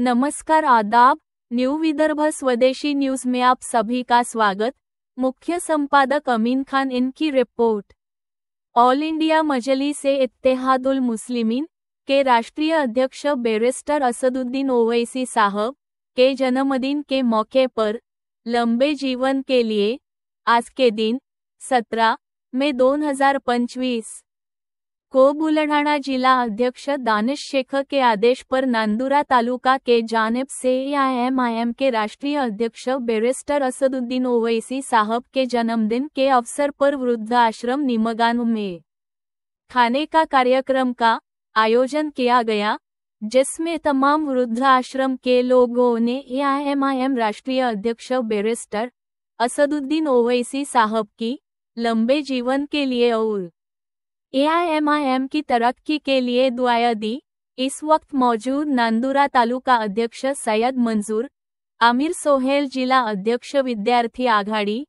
नमस्कार आदाब। न्यू विदर्भ स्वदेशी न्यूज में आप सभी का स्वागत। मुख्य संपादक अमीन खान इनकी रिपोर्ट। ऑल इंडिया मजलिस-ए-इत्तेहादुल मुस्लिमीन के राष्ट्रीय अध्यक्ष बैरिस्टर असदुद्दीन ओवैसी साहब के जन्मदिन के मौके पर लंबे जीवन के लिए आज के दिन 17 मई 2025 को बुलढाणा जिला अध्यक्ष दानिश शेख के आदेश पर नांदुरा तालुका के जानिब से AIMIM के राष्ट्रीय अध्यक्ष बैरिस्टर असदुद्दीन ओवैसी साहब के जन्मदिन के अवसर पर वृद्ध आश्रम निमगान में खाने का कार्यक्रम का आयोजन किया गया, जिसमें तमाम वृद्ध आश्रम के लोगों ने AIMIM राष्ट्रीय अध्यक्ष बैरिस्टर असदुद्दीन ओवैसी साहब की लंबे जीवन के लिए और AIMIM की तरक्की के लिए दुआएं दी। इस वक्त मौजूद नांदुरा तालुका अध्यक्ष सैयद मंजूर आमिर सोहेल, जिला अध्यक्ष विद्यार्थी आघाड़ी,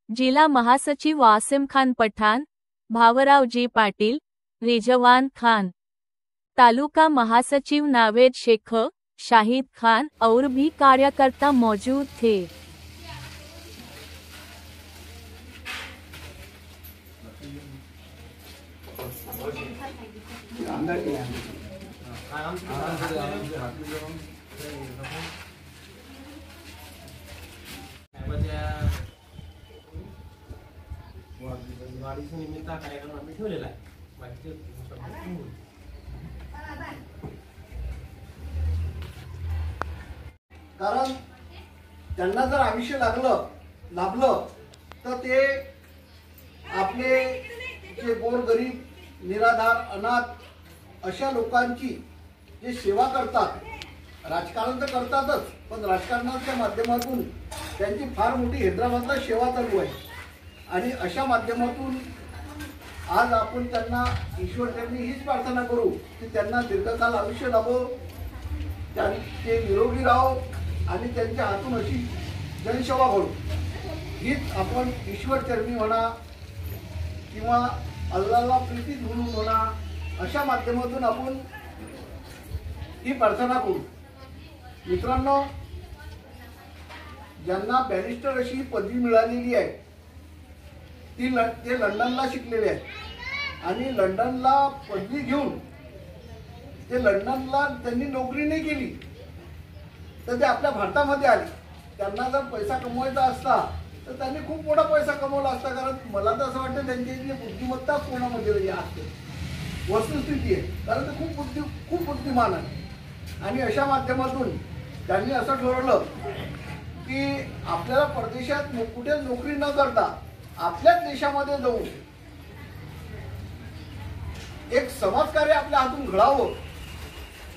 जिला महासचिव वासिम खान पठान, भावराव जी पाटिल, रिजवान खान, तालुका महासचिव नावेद शेख, शाहिद खान और भी कार्यकर्ता मौजूद थे। दिवाळीच्या निमित्त कार्यक्रम आम्ही ठेवलेला आहे। कारण त्यांना जर आयुष्य लाभलं तर ते आपले जे गोरगरीब, निराधार, अनाथ अशा लोकांची जे सेवा करतात, राजकारण तर करतातच, पण राजकारणाच्या माध्यमातून त्यांची फार मोठी हैदराबादला सेवा चालू आहे। आणि अशा माध्यमातून आज आपण त्यांना ईश्वरचरणी हीच प्रार्थना करू की त्यांना दीर्घकाल आयुष्य लाभो, त्यांचे निरोगी राहो आणि त्यांच्या हातून अशी जनसेवा घडो। हीच आपण ईश्वरचरणी म्हणा किंवा अल्लाहला प्रीती म्हणून म्हणा, अशा माध्यमातून आपण ही प्रार्थना करू। मित्रांनो, ज्यांना बॅरिस्टर अशी पदवी मिळालेली आहे ते लंडनला शिकलेले आहेत आणि लंडनला पदवी घेऊन ते लंडनला त्यांनी नोकरी नाही केली तर ते आपल्या भारतामध्ये आले। त्यांना जर पैसा कमवायचा असता तर त्यांनी खूप मोठा पैसा कमवला असता, कारण मला तर असं वाटतं त्यांची जी बुद्धिमत्ता कोणामध्ये असते, वस्तुस्थिती आहे, कारण ते खूप बुद्धिमान आहे। आणि अशा माध्यमातून त्यांनी असं ठरवलं की आपल्याला परदेशात कुठे नोकरी न करता आपल्याच देशामध्ये जाऊन एक समाजकार्य आपल्या हातून घडावं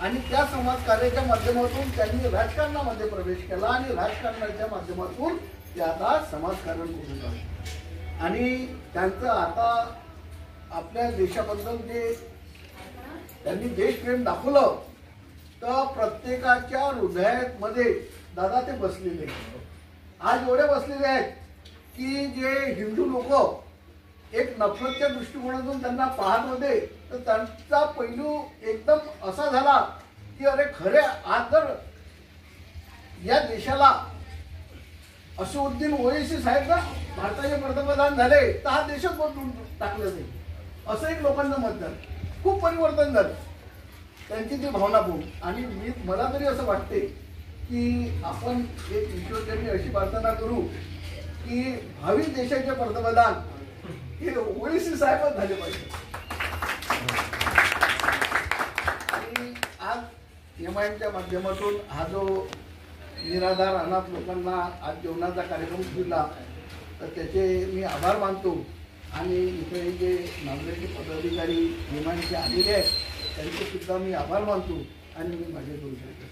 आणि त्या समाजकार्याच्या माध्यमातून त्यांनी राजकारणामध्ये प्रवेश केला आणि राजकारणाच्या माध्यमातून ते आता समाजकारण करू लागले। आणि त्यांचं आता आपल्या देशाबद्दल जे त्यांनी देशप्रेम दाखवलं तर प्रत्येकाच्या हृदयामध्ये दादा ते बसलेले आहेत। आज एवढे बसलेले आहेत की जे हिंदू लोक एक नफरतच्या दृष्टिकोनातून त्यांना पाहत होते तर त्यांचा पैलू एकदम असा झाला की अरे खरे आज जर या देशाला असदुद्दीन ओवैसी साहेब ना भारताचे पंतप्रधान झाले तर हा देशच बदलून टाकलं जाईल, असं एक लोकांचं मत झालं। खूप परिवर्तन झालं त्यांची ती भावना पाहून। आणि मला तरी असं वाटते की आपण एक ईश्वरचरणी अशी प्रार्थना करू की भावी देशाचे पंतप्रधान हे ओवैसी साहेबच झाले पाहिजे। आणि आज MIMच्या माध्यमातून हा जो निराधार अनाथ लोकांना आज जेवणाचा कार्यक्रम दिला तर त्याचे मी आभार मानतो। आणि इथे जे नागरिक पदाधिकारी MIMचे आलेले आहेत त्यांचे सुद्धा मी आभार मानतो आणि मी माझे दोन शब्द